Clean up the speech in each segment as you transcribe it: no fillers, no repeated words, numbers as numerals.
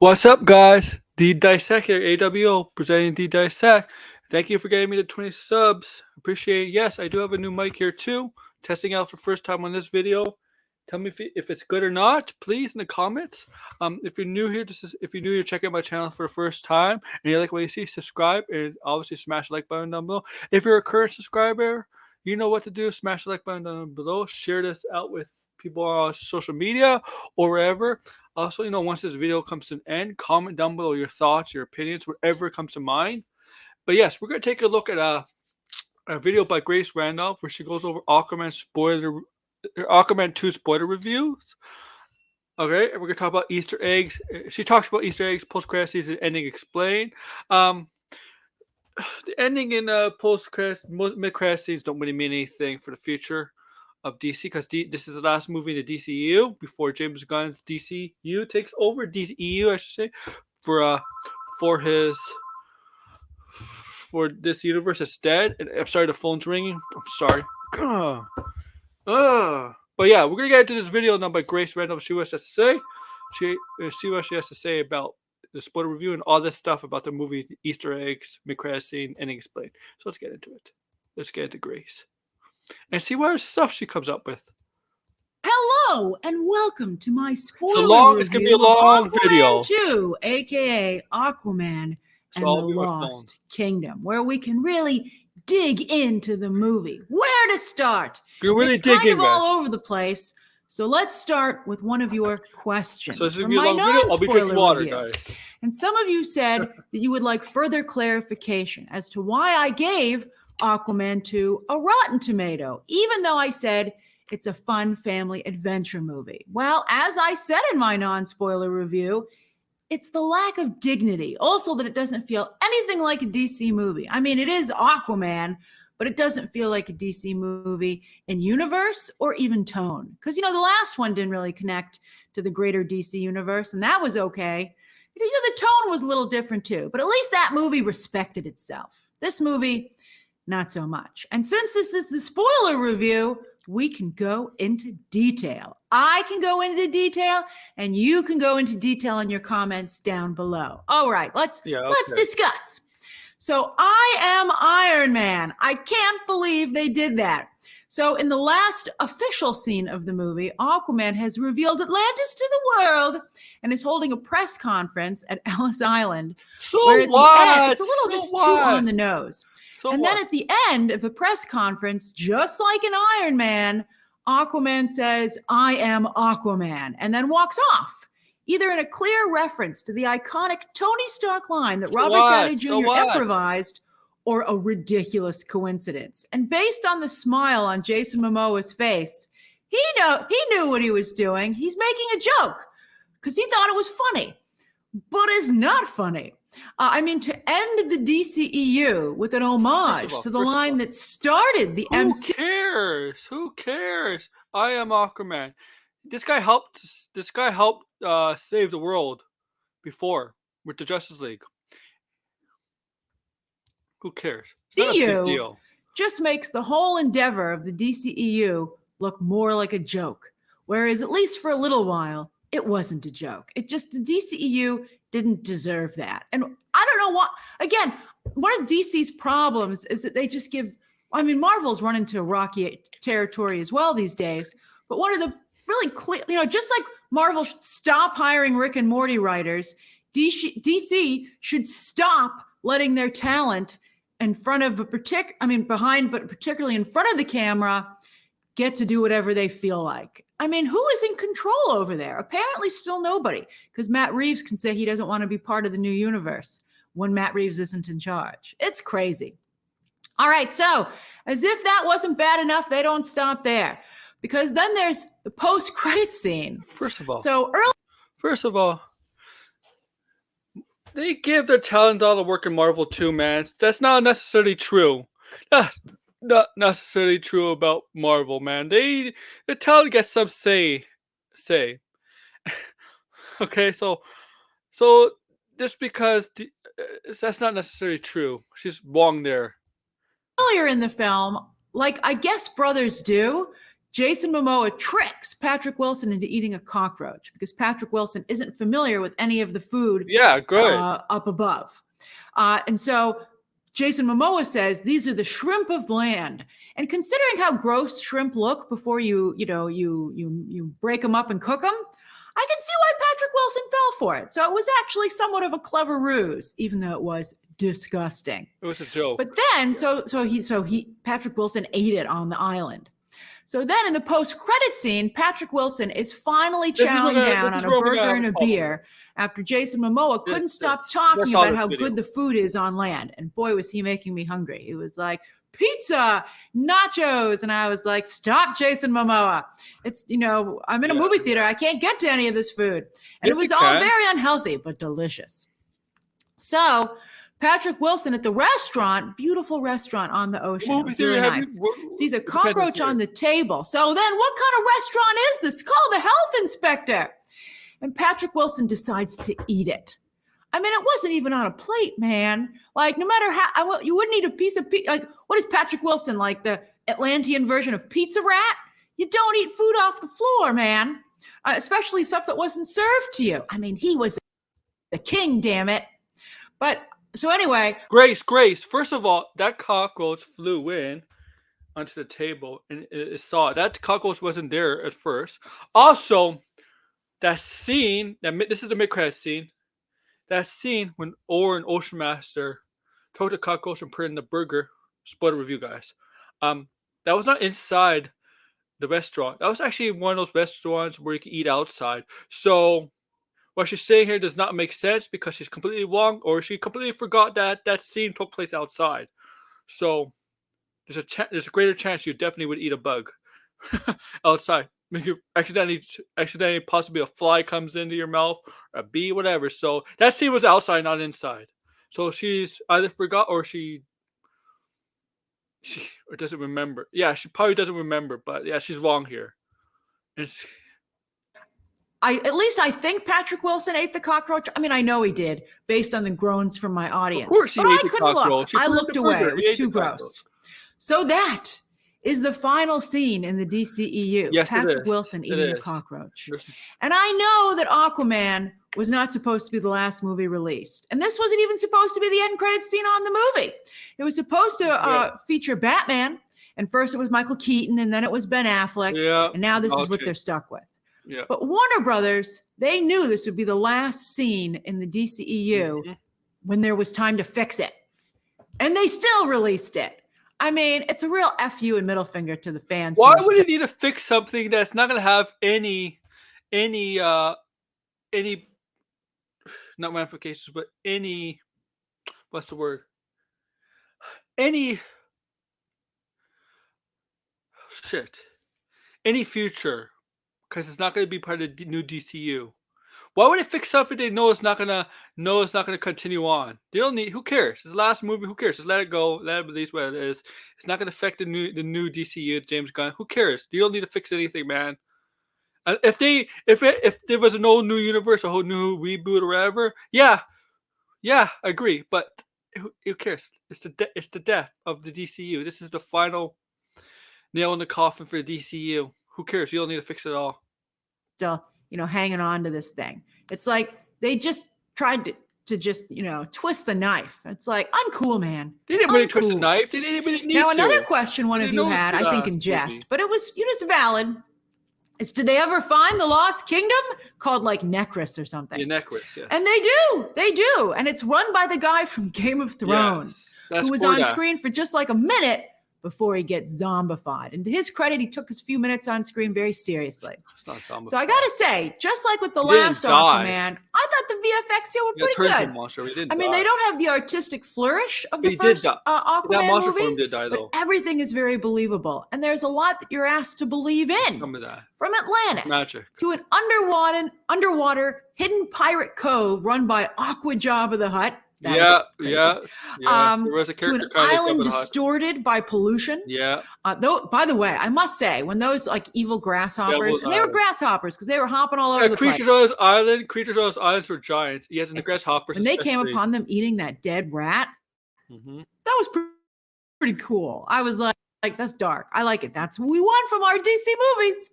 What's up, guys? The Dissect here, AWO, presenting the Dissect. Thank you for getting me to 20 subs. Appreciate it. Yes, I do have a new mic here too. Testing out for first time on this video. Tell me if it's good or not, please, in the comments. If you're new here, checking out my channel for the first time and you like what you see, subscribe and obviously smash the like button down below. If you're a current subscriber, you know what to do. Smash the like button down below. Share this out with people on social media or wherever. Also, once this video comes to an end, comment down below your thoughts, your opinions, whatever comes to mind. But yes, we're going to take a look at a video by Grace Randolph where she goes over Aquaman 2 spoiler reviews. Okay, and we're going to talk about Easter eggs. She talks about Easter eggs, post-credit season, ending explained. The ending in mid-credit scenes don't really mean anything for the future of DC because this is the last movie in the DCEU before James Gunn's DCU takes over. DCEU, I should say, for this universe instead. And I'm sorry, the phone's ringing. I'm sorry. But yeah, we're gonna get into this video now by Grace Randolph. See what she has to say. See what she has to say about the spoiler review and all this stuff about the movie, Easter eggs, mid-credit scene, ending explained. So let's get into it. Let's get into Grace and see what stuff she comes up with. Hello and welcome to my spoiler review. It's gonna be a long video. 2, aka Aquaman and the Lost Kingdom, where we can really dig into the movie. Where to start? It's kind of all over the place. So let's start with one of your questions. So this is gonna be a long video. I'll be drinking water, guys. And some of you said that you would like further clarification as to why I gave Aquaman 2 a Rotten Tomato, even though I said it's a fun family adventure movie. Well, as I said in my non-spoiler review, it's the lack of dignity. Also that it doesn't feel anything like a DC movie. I mean, it is Aquaman, but it doesn't feel like a DC movie in universe or even tone. Because, the last one didn't really connect to the greater DC universe, and that was okay. The tone was a little different too, but at least that movie respected itself. This movie, not so much. And since this is the spoiler review, we can go into detail. I can go into detail, and you can go into detail in your comments down below. All right, let's discuss. So I am Iron Man. I can't believe they did that. So in the last official scene of the movie, Aquaman has revealed Atlantis to the world and is holding a press conference at Ellis Island. Where at the end, it's a little just too on the nose. Then at the end of the press conference, just like in Iron Man, Aquaman says, "I am Aquaman," and then walks off, either in a clear reference to the iconic Tony Stark line that Robert Downey Jr. improvised, or a ridiculous coincidence. And based on the smile on Jason Momoa's face, he knew what he was doing. He's making a joke because he thought it was funny, but it's not funny. To end the DCEU with an homage to the line that started the MC. Who cares? I am Aquaman. This guy helped save the world before with the Justice League. Who cares? It's not a big deal. Just makes the whole endeavor of the DCEU look more like a joke. Whereas at least for a little while, it wasn't a joke. The DCEU didn't deserve that. And I don't know what, again, one of DC's problems is that they just Marvel's run into rocky territory as well these days. But one of the really clear, just like Marvel should stop hiring Rick and Morty writers, DC should stop letting their talent in front of behind, but particularly in front of the camera, get to do whatever they feel like. Who is in control over there? Apparently still nobody, because Matt Reeves can say he doesn't want to be part of the new universe when Matt Reeves isn't in charge. It's crazy. All right, so as if that wasn't bad enough, they don't stop there, because then there's the post-credit scene. First of all, they give their talent all the work in Marvel too, man. That's not necessarily true. That's not necessarily true about Marvel, man. The talent gets some say. Okay, so just because that's not necessarily true. She's wrong there. Earlier in the film, like I guess brothers do, Jason Momoa tricks Patrick Wilson into eating a cockroach because Patrick Wilson isn't familiar with any of the food up above. And so Jason Momoa says, these are the shrimp of land. And considering how gross shrimp look before you break them up and cook them, I can see why Patrick Wilson fell for it. So it was actually somewhat of a clever ruse, even though it was disgusting. It was a joke. But then, Patrick Wilson ate it on the island. So then in the post-credit scene, Patrick Wilson is finally chowing down on a burger and a beer after Jason Momoa couldn't stop talking about how good the food is on land. And boy, was he making me hungry. He was like, pizza, nachos. And I was like, stop, Jason Momoa. It's, I'm in a movie theater. I can't get to any of this food. And it was all very unhealthy, but delicious. So Patrick Wilson at the restaurant, beautiful restaurant on the ocean. It was really nice. Sees a cockroach on the table. So then what kind of restaurant is this? Call the health inspector. And Patrick Wilson decides to eat it. I mean, it wasn't even on a plate, man. Like, no matter how, you wouldn't eat a piece of pizza. Like, what is Patrick Wilson, like the Atlantean version of Pizza Rat? You don't eat food off the floor, man. Especially stuff that wasn't served to you. I mean, he was the king, damn it. But, so anyway. Grace. First of all, that cockroach flew in onto the table and it saw it. That cockroach wasn't there at first. Also, that scene, this is the mid-credit scene. That scene when Oren Ocean Master took the cockroach and put it in the burger. Spoiler review, guys. That was not inside the restaurant. That was actually one of those restaurants where you can eat outside. So what she's saying here does not make sense because she's completely wrong, or she completely forgot that that scene took place outside. So there's a greater chance you definitely would eat a bug outside. Make you accidentally possibly a fly comes into your mouth, or a bee, whatever. So that scene was outside, not inside. So she's either forgot or she or doesn't remember. Yeah, she probably doesn't remember, but yeah, she's wrong here. At least I think Patrick Wilson ate the cockroach. I mean, I know he did, based on the groans from my audience. Of course he ate the cockroach. I looked away. It was too gross. So that is the final scene in the DCEU. Yes, Patrick Wilson eating a cockroach. And I know that Aquaman was not supposed to be the last movie released. And this wasn't even supposed to be the end credits scene on the movie. It was supposed to feature Batman. And first it was Michael Keaton, and then it was Ben Affleck. Yeah. And now this is what they're stuck with. Yeah. But Warner Brothers, they knew this would be the last scene in the DCEU when there was time to fix it. And they still released it. I mean, it's a real FU and middle finger to the fans. Why would you need to fix something that's not going to have any not ramifications, but any, what's the word? Any future, because it's not going to be part of the new DCU. Why would it fix something they know it's not gonna continue on? They don't need. Who cares? It's the last movie. Who cares? Just let it go. Let it release what it is. It's not gonna affect the new DCU. James Gunn. Who cares? You don't need to fix anything, man. If there was no new universe, a whole new reboot or whatever, yeah, I agree. But who cares? It's the death of the DCU. This is the final nail in the coffin for the DCU. Who cares? You don't need to fix it all. Hanging on to this thing. It's like they just tried to just, twist the knife. It's like, I'm cool, man. They didn't really twist the knife. They didn't even need Now, to. another question one of you had, I think in jest, but it was valid, is did they ever find the Lost Kingdom? Called like Necris or something. Yeah, Necris, yeah. And they do. And it's run by the guy from Game of Thrones, who was on screen for just like a minute before he gets zombified. And to his credit, he took his few minutes on screen very seriously. So I gotta say, just like with the last Aquaman, I thought the VFX here were pretty good. Monster, they don't have the artistic flourish of the first Aquaman movie, did die, though. but everything is very believable. And there's a lot that you're asked to believe in. Some of that. From Atlantis to an underwater hidden pirate cove run by Aqua Jabba the Hutt. There was a to an island distorted by pollution. Yeah. Though, by the way, I must say, when those like evil grasshoppers, and they were grasshoppers because they were hopping all over the place. Creatures on his islands were giants. Yes, and the grasshoppers. When they came upon them eating that dead rat, that was pretty cool. I was like, like, that's dark. I like it. That's what we want from our DC movies.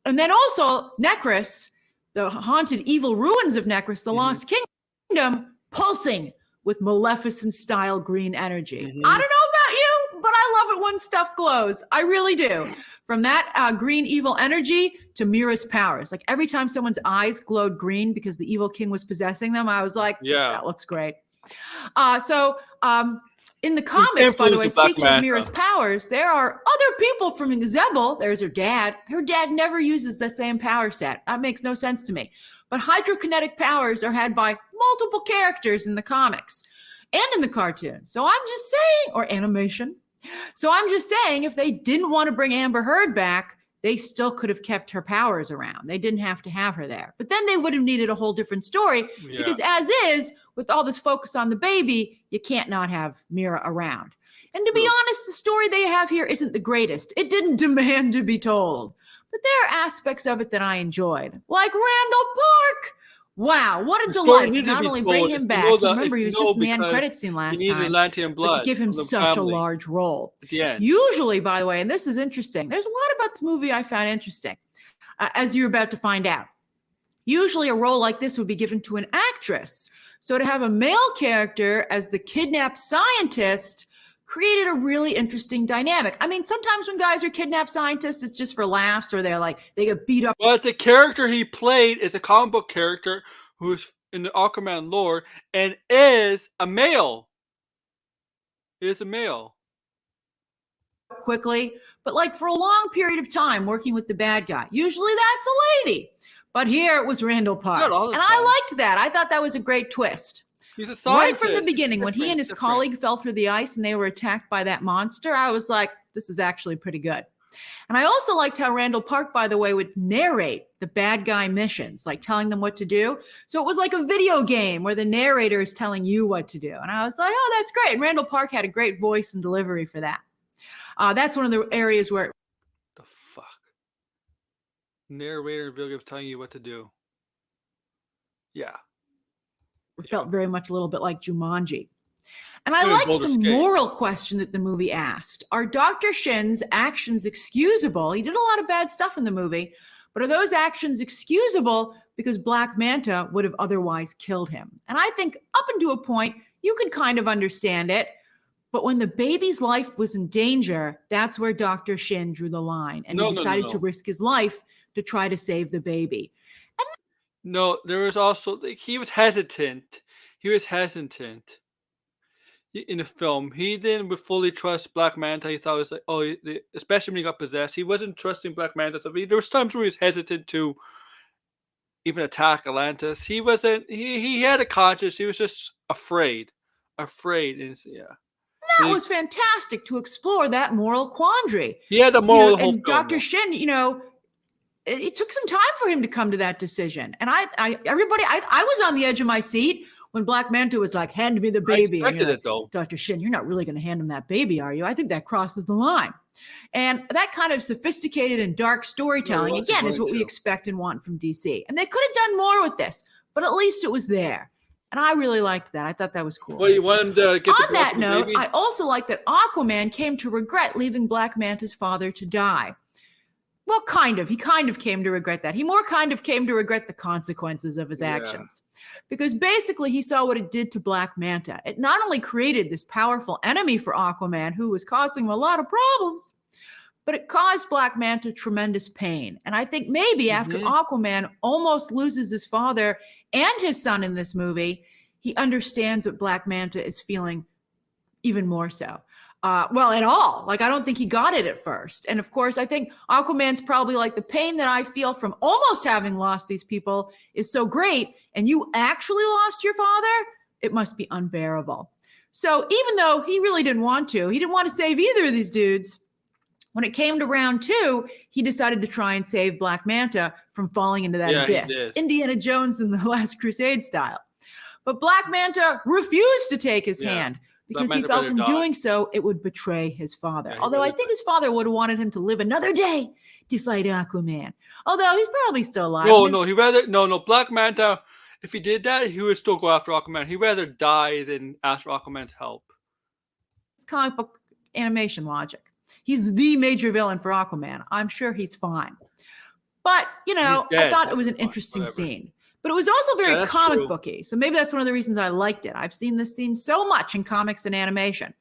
And then also Necros, the haunted evil ruins of Necros, the Lost Kingdom, pulsing with Maleficent-style green energy. I don't know about you, but I love it when stuff glows. I really do. From that green evil energy to Mira's powers. Like every time someone's eyes glowed green because the evil king was possessing them, I was like, that looks great. In the comics, by the way, speaking of Mira's powers, there are other people from Xebel. There's her dad. Her dad never uses the same power set. That makes no sense to me. But hydrokinetic powers are had by multiple characters in the comics and in the cartoons. So I'm just saying, or animation. So I'm just saying, if they didn't want to bring Amber Heard back, they still could have kept her powers around. They didn't have to have her there. But then they would have needed a whole different story because as is, with all this focus on the baby, you can't not have Mira around. And to be honest, the story they have here isn't the greatest. It didn't demand to be told. But there are aspects of it that I enjoyed, like Randall Park. Wow, what a delight to not only bring him back. Remember, he was just in the end credit scene last time, but to give him such a large role. At the end. Usually, by the way, and this is interesting, there's a lot about this movie I found interesting, as you're about to find out. Usually a role like this would be given to an actress. So to have a male character as the kidnapped scientist created a really interesting dynamic. I mean, sometimes when guys are kidnapped scientists, it's just for laughs or they get beat up. But the character he played is a comic book character who's in the Aquaman lore and is a male. Is a male. Quickly, but like for a long period of time working with the bad guy. Usually that's a lady. But here it was Randall Park. And I liked that. I thought that was a great twist. He's a scientist. Right from the beginning, when he and his colleague fell through the ice and they were attacked by that monster, I was like, this is actually pretty good. And I also liked how Randall Park, by the way, would narrate the bad guy missions, like telling them what to do. So it was like a video game where the narrator is telling you what to do. And I was like, oh, that's great. And Randall Park had a great voice and delivery for that. That's one of the areas where... The fuck? Narrator and video games telling you what to do. Yeah. It felt very much a little bit like Jumanji. And I liked the moral question that the movie asked. Are Dr. Shin's actions excusable? He did a lot of bad stuff in the movie, but are those actions excusable because Black Manta would have otherwise killed him? And I think up until a point, you could kind of understand it. But when the baby's life was in danger, that's where Dr. Shin drew the line. And he decided to risk his life to try to save the baby. No, there was also, he was hesitant. He was hesitant in the film. He didn't fully trust Black Manta. He thought it was like, especially when he got possessed. He wasn't trusting Black Manta. So there was times where he was hesitant to even attack Atlantis. He wasn't, he had a conscience. He was just afraid. Afraid. That was fantastic to explore that moral quandary. He had a moral and Dr. Shin, it took some time for him to come to that decision. And I was on the edge of my seat when Black Manta was like, hand me the baby. I expected it though. Dr. Shin, you're not really going to hand him that baby, are you? I think that crosses the line. And that kind of sophisticated and dark storytelling, again, is what we expect and want from DC. And they could have done more with this, but at least it was there. And I really liked that. I thought that was cool. Well, you want him to get on that note, I also like that Aquaman came to regret leaving Black Manta's father to die. Well, kind of. He kind of came to regret that. He more kind of came to regret the consequences of his actions. Because basically he saw what it did to Black Manta. It not only created this powerful enemy for Aquaman who was causing him a lot of problems, but it caused Black Manta tremendous pain. And I think maybe after Aquaman almost loses his father and his son in this movie, he understands what Black Manta is feeling even more so. Well, at all. Like, I don't think he got it at first. And of course, I think Aquaman's probably like, the pain that I feel from almost having lost these people is so great. And you actually lost your father? It must be unbearable. So even though he really didn't want to save either of these dudes, when it came to round 2, he decided to try and save Black Manta from falling into that abyss. Indiana Jones in the Last Crusade style. But Black Manta refused to take his hand because he felt in doing so, it would betray his father. Although I think his father would have wanted him to live another day to fight Aquaman. Although he's probably still alive. No, Black Manta, if he did that, he would still go after Aquaman. He'd rather die than ask for Aquaman's help. It's comic book animation logic. He's the major villain for Aquaman. I'm sure he's fine. But, you know, I thought it was an interesting scene. But it was also very comic booky. So maybe that's one of the reasons I liked it. I've seen this scene so much in comics and animation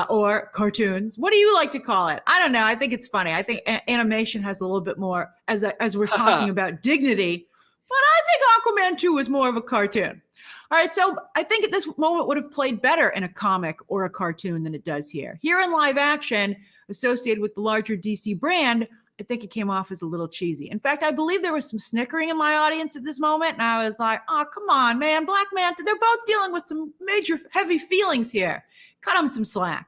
or cartoons. What do you like to call it? I don't know. I think it's funny. I think animation has a little bit more, as we're talking about dignity. But I think Aquaman 2 was more of a cartoon. All right, so I think at this moment would have played better in a comic or a cartoon than it does here. Here in live action, associated with the larger DC brand, I think it came off as a little cheesy. In fact, I believe there was some snickering in my audience at this moment, and I was like, oh, come on, man, Black Manta, they're both dealing with some major heavy feelings here. Cut them some slack.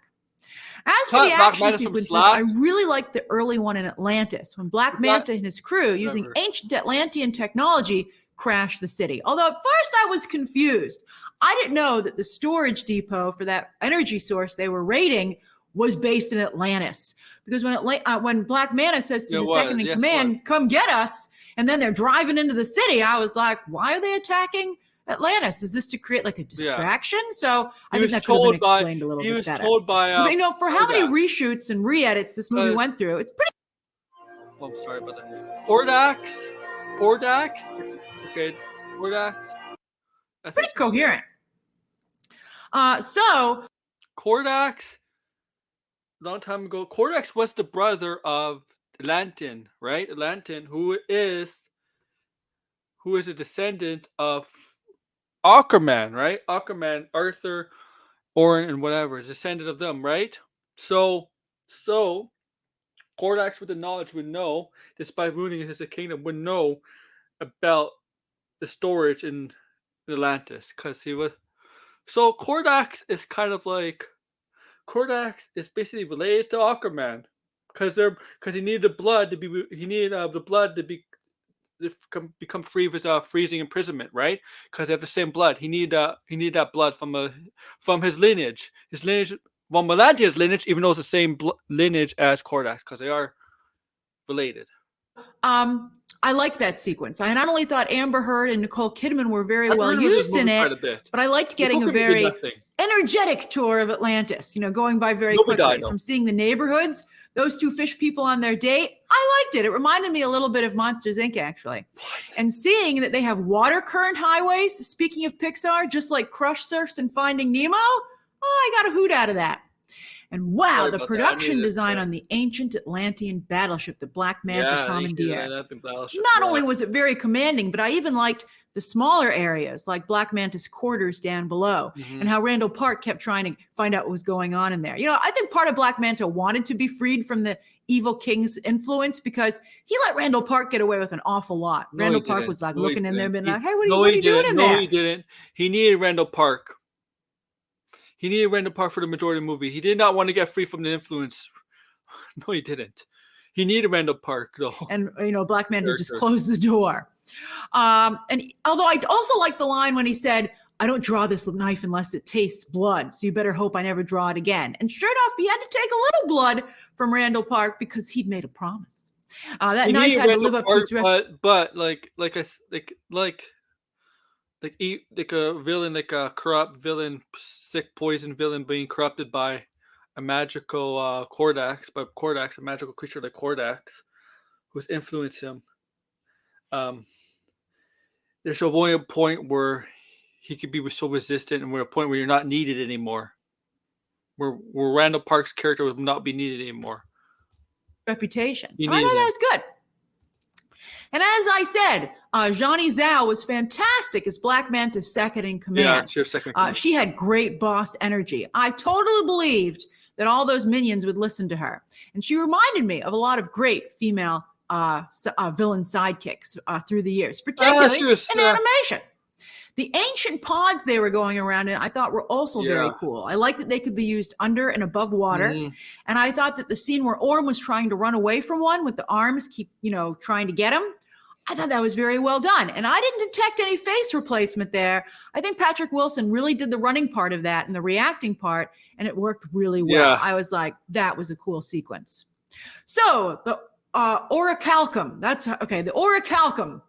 As for the action sequences, I really liked the early one in Atlantis, when Black Manta and his crew, using ancient Atlantean technology, crashed the city. Although at first I was confused. I didn't know that the storage depot for that energy source they were raiding was based in Atlantis. Because when Black Manta says to the second in command, come get us, and then they're driving into the city, I was like, why are they attacking Atlantis? Is this to create like a distraction? So I think that could have been explained a little bit better. You know, for how many reshoots and re-edits this movie went through, it's pretty... Oh, I'm sorry about that. Pordax? Okay, Pordax. Pretty coherent. So... Cordax, long time ago, Cordax was the brother of Atlantean, right? Atlantean, who is a descendant of Aquaman, right? Aquaman, Arthur, Orin, and whatever, descendant of them, right? So Cordax with the knowledge would know, despite ruining his kingdom, would know about the storage in Atlantis, because he was. So Cordax is kind of like, Cordax is basically related to Aquaman, because he needed the blood to become free of his freezing imprisonment, right? Because they have the same blood. He needed that blood from his lineage. His lineage, well, Melantia's lineage, even though it's the same lineage as Cordax, because they are related. I like that sequence. I not only thought Amber Heard and Nicole Kidman were very well used in it, but I liked getting a very energetic tour of Atlantis, you know, going by very quickly. From seeing the neighborhoods, those two fish people on their date, I liked it. It reminded me a little bit of Monsters, Inc., actually. And seeing that they have water current highways, speaking of Pixar, just like Crush Surfs and Finding Nemo, I got a hoot out of that. And wow, the production design on the ancient Atlantean battleship, the Black Manta commandeered. Not only was it very commanding, but I even liked the smaller areas, like Black Manta's quarters down below, and how Randall Park kept trying to find out what was going on in there. You know, I think part of Black Manta wanted to be freed from the evil king's influence, because he let Randall Park get away with an awful lot. Randall Park was like looking in there, being like, hey, what are you doing in there? No, he didn't. He needed Randall Park. He needed Randall Park for the majority of the movie. He did not want to get free from the influence. No, he didn't. He needed Randall Park, though. And, you know, Black Manta just closed the door. And although I also like the line when he said, I don't draw this knife unless it tastes blood, so you better hope I never draw it again. And sure enough, he had to take a little blood from Randall Park because he'd made a promise. That knife had to live up to its reputation. But like a villain, like a corrupt villain, sick poison villain being corrupted by a magical Cordax, a magical creature like Cordax, who's influenced him. There's a point where he could be so resistant, and we're at a point where you're not needed anymore. Where Randall Park's character will not be needed anymore. Reputation. I thought that was good. And as I said, Johnny Zhao was fantastic as Black Manta's second in command. Yeah, it's your second. She had great boss energy. I totally believed that all those minions would listen to her. And she reminded me of a lot of great female villain sidekicks through the years, particularly in animation. The ancient pods they were going around in, I thought were also very cool. I liked that they could be used under and above water. And I thought that the scene where Orm was trying to run away from one with the arms trying to get him, I thought that was very well done. And I didn't detect any face replacement there. I think Patrick Wilson really did the running part of that and the reacting part, and it worked really well. Yeah. I was like, that was a cool sequence. So the orichalcum, the orichalcum,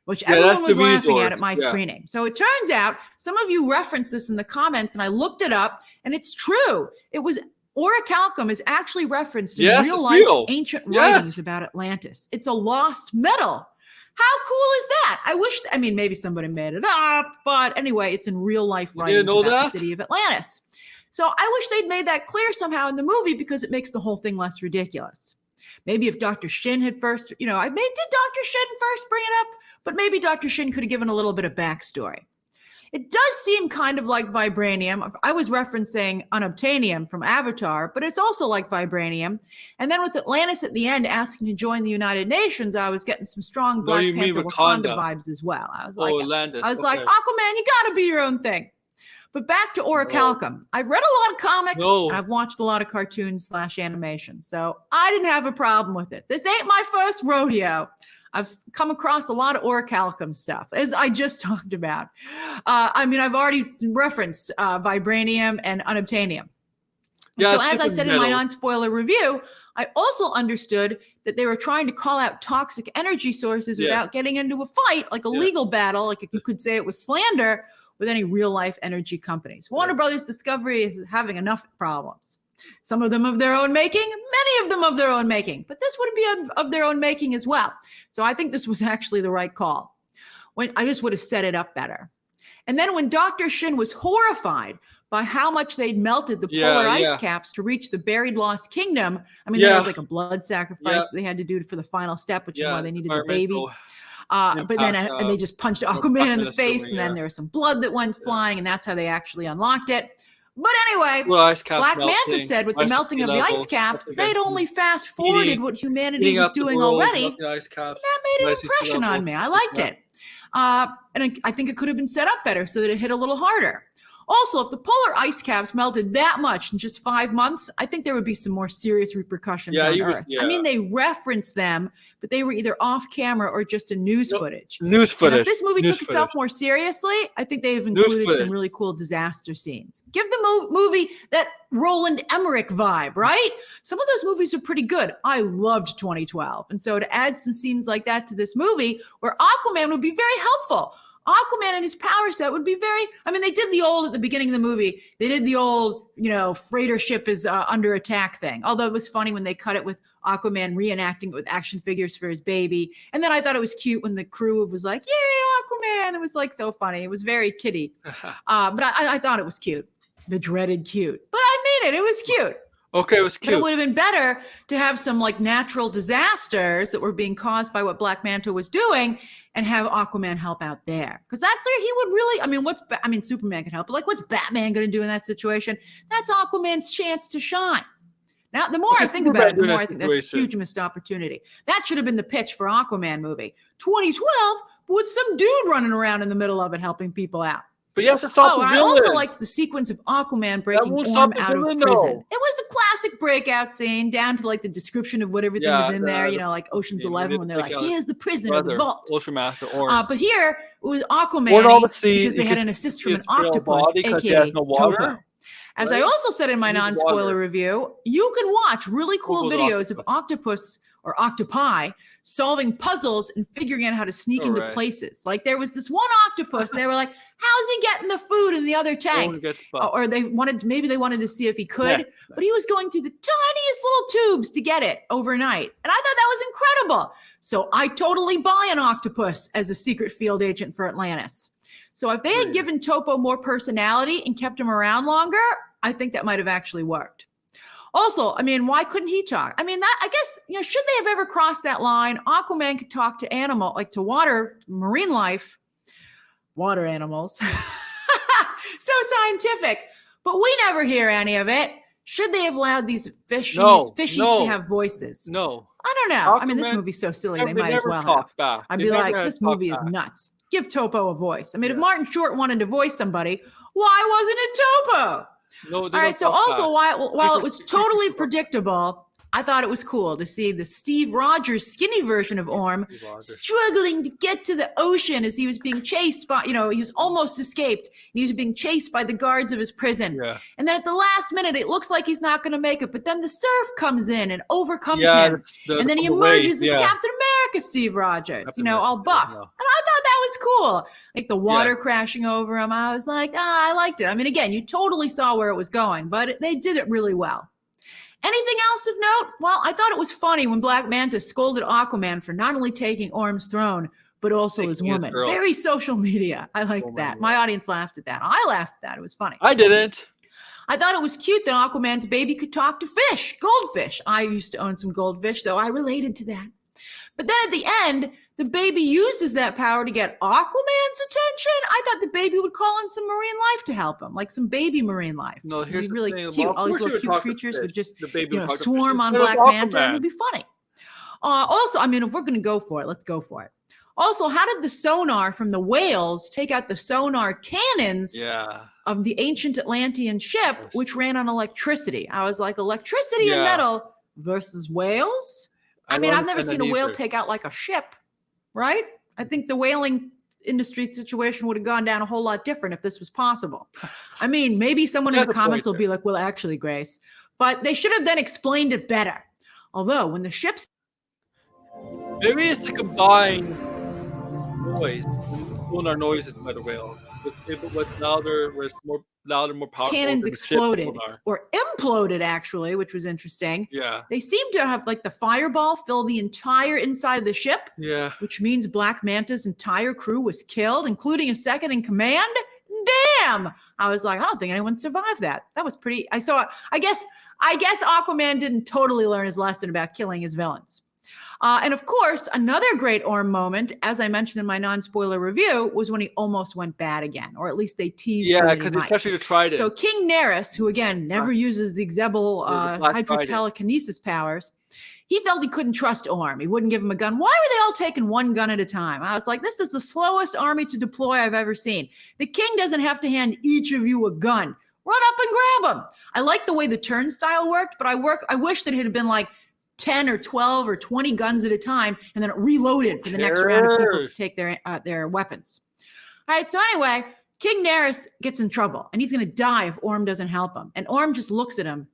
which everyone was laughing at my screening. So it turns out some of you referenced this in the comments, and I looked it up, and it's true. It was Orichalcum is actually referenced in Yes, real it's life real. ancient Yes. writings about Atlantis. It's a lost metal. How cool is that? I mean, maybe somebody made it up, but anyway, it's in real life You didn't writings know about that? the city of Atlantis. So I wish they'd made that clear somehow in the movie because it makes the whole thing less ridiculous. Maybe if Dr. Shin had first, did Dr. Shin first bring it up? But maybe Dr. Shin could have given a little bit of backstory. It does seem kind of like vibranium. I was referencing unobtainium from Avatar, but it's also like vibranium. And then with Atlantis at the end asking to join the United Nations, I was getting some strong Black Panther Wakanda vibes as well. I was like, Atlantis. Like, Aquaman, you got to be your own thing. But back to Orichalcum. I've read a lot of comics and I've watched a lot of cartoons / animation. So I didn't have a problem with it. This ain't my first rodeo. I've come across a lot of Orichalcum stuff, as I just talked about. I've already referenced vibranium and unobtainium. Yeah, so as I said in my non-spoiler review, I also understood that they were trying to call out toxic energy sources without getting into a fight, like a legal battle, like you could say it was slander with any real-life energy companies. Warner Brothers Discovery is having enough problems. Some of them of their own making, many of them of their own making, but this would be of their own making as well. So I think this was actually the right call. I just would have set it up better. And then when Dr. Shin was horrified by how much they'd melted the polar ice caps to reach the buried lost kingdom, there was like a blood sacrifice that they had to do for the final step, which is why they needed the baby. But then and they just punched Aquaman in the face, and then there was some blood that went flying, and that's how they actually unlocked it. But anyway, Black Manta said with the melting of the ice caps, they'd only fast forwarded what humanity was doing already. That made an impression on me. I liked it. And I think it could have been set up better so that it hit a little harder. Also, if the polar ice caps melted that much in just 5 months, I think there would be some more serious repercussions on Earth. They referenced them, but they were either off camera or just in news footage. And if this movie took itself more seriously, I think they've included some really cool disaster scenes. Give the movie that Roland Emmerich vibe, right? Some of those movies are pretty good. I loved 2012. And so to add some scenes like that to this movie where Aquaman would be very helpful. Aquaman and his power set would be they did the old, at the beginning of the movie, they did the old, freighter ship is under attack thing. Although it was funny when they cut it with Aquaman reenacting it with action figures for his baby. And then I thought it was cute when the crew was like, yay, Aquaman. It was like so funny. It was very kiddie. But I thought it was cute. The dreaded cute. But I mean it. It was cute. Okay, it was cute. But it would have been better to have some natural disasters that were being caused by what Black Manta was doing and have Aquaman help out there. Because that's where he would really, Superman could help, but what's Batman going to do in that situation? That's Aquaman's chance to shine. Now, the more I think about it, the more I think that's a huge missed opportunity. That should have been the pitch for Aquaman movie. 2012, but with some dude running around in the middle of it helping people out. But you have to stop the villain. I also liked the sequence of Aquaman breaking Orm out of prison. It was a classic breakout scene, down to the description of what everything was in there. Like Ocean's 11, when they're like, "Here's the prison or the vault." But here it was Aquaman because they had an assist from an octopus, aka Topo. As I also said in my non-spoiler review, you can watch really cool videos of octopus or octopi solving puzzles and figuring out how to sneak into places. There was this one octopus, and they were like, how's he getting the food in the other tank? Or they wanted to see if he could, but he was going through the tiniest little tubes to get it overnight. And I thought that was incredible. So I totally buy an octopus as a secret field agent for Atlantis. So if they had given Topo more personality and kept him around longer, I think that might have actually worked. Also, why couldn't he talk? I guess, should they have ever crossed that line? Aquaman could talk to to water, marine life, water animals. So scientific, but we never hear any of it. Should they have allowed these fishies to have voices? No. I don't know. Aquaman, this movie's so silly, they might as well have. Back. I'd be like, this movie is nuts. Give Topo a voice. If Martin Short wanted to voice somebody, why wasn't it Topo? No, all right. So also, while it was totally predictable, I thought it was cool to see the Steve Rogers skinny version of Orm struggling to get to the ocean as he was being chased by, he was almost escaped. And he was being chased by the guards of his prison. Yeah. And then at the last minute, it looks like he's not going to make it. But then the surf comes in and overcomes him. And then he emerges as Captain America, Steve Rogers, all buff. And I thought that was cool. The water crashing over him. I was like, I liked it. Again, you totally saw where it was going, but they did it really well. Anything else of note? Well, I thought it was funny when Black Manta scolded Aquaman for not only taking Orm's throne, but also his woman. Very social media. I like that. My audience laughed at that. I laughed at that. It was funny. I didn't. I thought it was cute that Aquaman's baby could talk to fish, goldfish. I used to own some goldfish, so I related to that. But then at the end, the baby uses that power to get Aquaman's attention. I thought the baby would call in some marine life to help him, like some baby marine life. No, here's really the thing. cute. Well, All these little cute creatures would just would swarm on Black Manta. It would be funny. Also, I mean, if we're going to go for it, let's go for it. Also, how did the sonar from the whales take out the sonar cannons of the ancient Atlantean ship, which ran on electricity? I was like, electricity and metal versus whales? I mean, I've never seen a whale take out like a ship, right? I think the whaling industry situation would have gone down a whole lot different if this was possible. I mean, maybe someone in the comments will be like, well, actually, Grace. But they should have then explained it better. Although, when the ships... Maybe it's to combine noise, sonar noises by the whale. With louder, where it's more louder, more powerful. Cannons exploded or imploded, actually, which was interesting. Yeah. They seem to have like the fireball fill the entire inside of the ship. Yeah. Which means Black Manta's entire crew was killed, including his second in command. Damn. I was like, I don't think anyone survived that. That was pretty. I guess Aquaman didn't totally learn his lesson about killing his villains. And of course, another great Orm moment, as I mentioned in my non-spoiler review, was when he almost went bad again, or at least they teased. Yeah, because he especially tried it. So King Nerys, who again never uses the Xebel hydrotelekinesis powers, he felt he couldn't trust Orm. He wouldn't give him a gun. Why were they all taking one gun at a time? I was like, this is the slowest army to deploy I've ever seen. The king doesn't have to hand each of you a gun. Run up and grab them. I like the way the turnstile worked, but I wish that it had been like 10 or 12 or 20 guns at a time, and then it reloaded for the next round of people to take their weapons. All right, so anyway, King Nerys gets in trouble, and he's going to die if Orm doesn't help him. And Orm just looks at him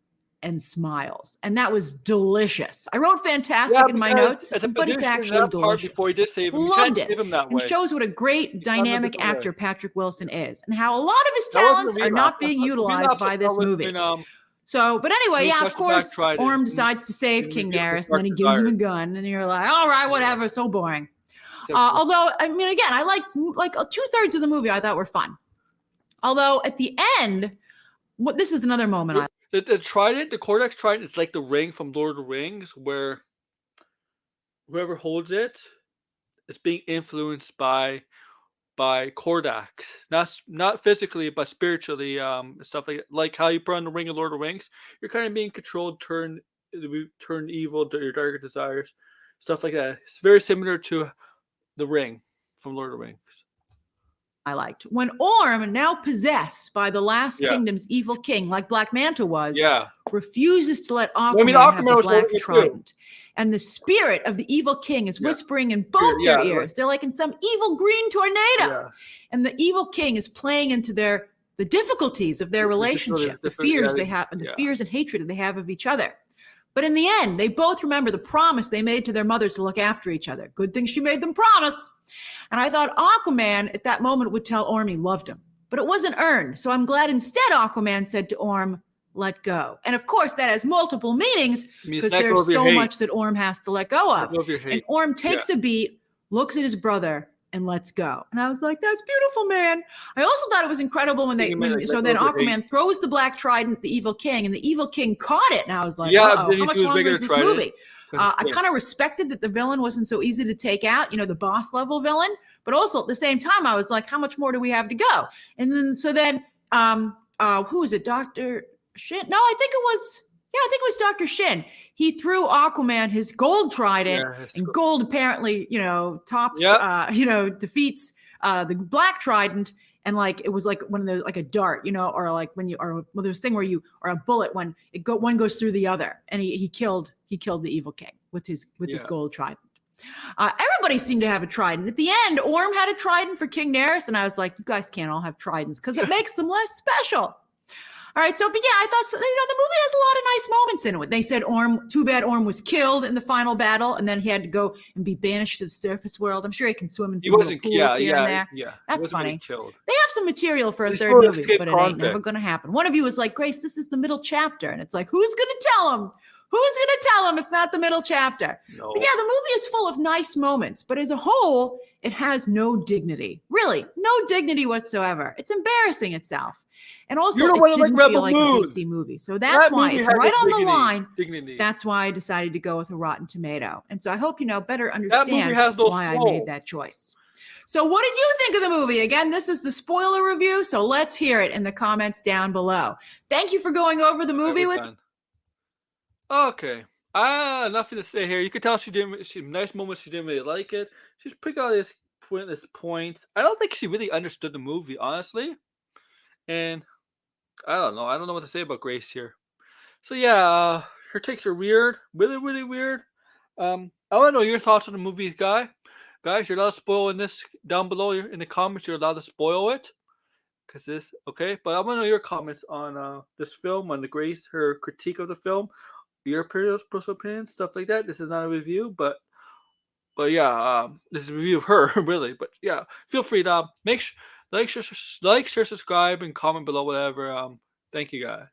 and smiles, and that was delicious. I wrote fantastic in my notes, but it's actually delicious. Before he did save him, Loved it. Save him that way. And shows what a great dynamic actor Patrick Wilson is, and how a lot of his talents are not being utilized by this movie. So, but anyway, yeah, of course, Orm decides to save King Nerys, and then he gives him a gun, and you're like, all right, whatever, so boring. Although, I mean, again, I like 2/3 of the movie I thought were fun. Although at the end, this is another moment. The trident, the Cortex trident, is like the ring from Lord of the Rings, where whoever holds it is being influenced by Cordax, not physically but spiritually, stuff like how you put on the ring of Lord of the Rings. You're kind of being controlled, turn evil to your darker desires, stuff like that. It's very similar to the ring from Lord of the Rings. I liked when Orm, now possessed by the last kingdom's evil king, like Black Manta was, refuses to let Aquaman have the black trident. And the spirit of the evil king is whispering in both their ears. They're like in some evil green tornado. And the evil king is playing into the difficulties of their relationship, the fears they have, and the fears and hatred they have of each other. But in the end, they both remember the promise they made to their mothers to look after each other. Good thing she made them promise. And I thought Aquaman at that moment would tell Orm he loved him, but it wasn't earned. So I'm glad instead Aquaman said to Orm, let go. And of course that has multiple meanings because there's so much that Orm has to let go of. And Orm takes a beat, looks at his brother, and lets go. And I was like, that's beautiful, man. I also thought it was incredible when then Aquaman throws the black trident at the evil king, and the evil king caught it. And I was like, how much longer is this movie? I kind of respected that the villain wasn't so easy to take out, the boss level villain, but also at the same time, I was like, how much more do we have to go? And then, who was it? Dr. Shin? No, I think it was Dr. Shin. He threw Aquaman his gold trident, and gold apparently, defeats the black trident. And it was like one of those, like a dart, or like there's thing where or a bullet when one goes through the other, and he killed the evil king with his gold trident. Everybody seemed to have a trident. At the end, Orm had a trident for King Nerys, and I was like, you guys can't all have tridents because it makes them less special. All right, so but yeah, I thought the movie has a lot of nice moments in it. They said too bad Orm was killed in the final battle, and then he had to go and be banished to the surface world. I'm sure he can swim in He some little wasn't. pools here and there. He That's wasn't really funny. killed. They have some material for a He's third supposed to movie, escape but it ain't convict. never going to happen. One of you was like, Grace, this is the middle chapter, and it's like, who's going to tell him? Who's going to tell him it's not the middle chapter? No. But yeah, the movie is full of nice moments, but as a whole, it has no dignity. Really, no dignity whatsoever. It's embarrassing itself. And also, You're the it one that didn't like feel Rebel like a Moon. DC movie. So that's That why movie it's has right a on the dignity. line. Dignity. That's why I decided to go with a Rotten Tomato. And so I hope better That movie understand has no why I soul. made that choice. So what did you think of the movie? Again, this is the spoiler review, so let's hear it in the comments down below. Thank you for going over the movie with me. Okay. Nothing to say here. You could tell she nice moments. She didn't really like it. She's picking all these pointless points. I don't think she really understood the movie, honestly. And I don't know. I don't know what to say about Grace here. So yeah, her takes are weird, really, really weird. I want to know your thoughts on the movie, guys. You're allowed to spoil in this down below in the comments. You're allowed to spoil it, cause this okay. But I want to know your comments on this film, on the Grace, her critique of the film, your personal opinions, stuff like that. This is not a review, but yeah, this is a review of her, really. But yeah, feel free to like, share, subscribe, and comment below, whatever. Thank you guys.